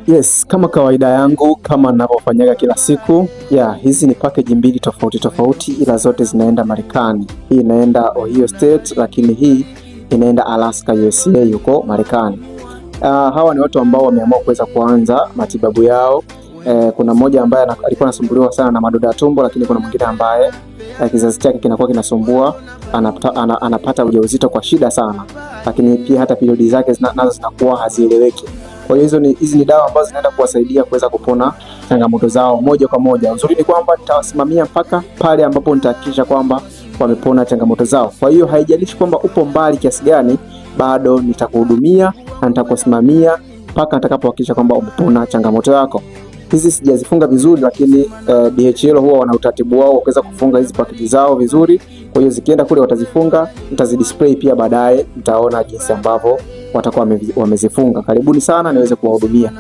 Yes, kama kawaida yangu, kama ninavyofanyaga kila siku hizi ni package mbili tofauti tofauti, ila zote zinaenda Marekani. Hii inaenda Ohio State, lakini hii inaenda Alaska USA huko Marekani. Hawa ni watu ambao wameamua kuweza kuanza matibabu yao. Kuna mmoja ambaye alikuwa anasumbuliwa sana na madonda ya tumbo, lakini kuna mwingine ambaye kizazi chake kinakuwa kinasumbua, anapata ujauzito kwa shida sana, lakini pia hata periodi zake nazo zinakuwa hazieleweki. Kwa hiyo hizi ni dawa ambazo zinaenda kuwasaidia kuweza kupona changamoto zao moja kwa moja. Uzuri ni kwamba nitawasimamia mpaka pale ambapo nitahakikisha kwamba wamepona changamoto zao. Kwa hiyo haijalishi kwamba upo mbali kiasi gani, bado nitakuhudumia na nitakusimamia mpaka nitakapohakikisha kwamba umepona changamoto yako. Hizi sijazifunga vizuri, lakini DHL huwa wana utaratibu wao wa kuweza kufunga hizi paketi zao vizuri. Kwa hiyo zikienda kule watazifunga, nitazidisplay pia baadaye, mtaona jinsi ambavyo watakuwa wamezifunga. Karibuni sana niweze kuwahudumia.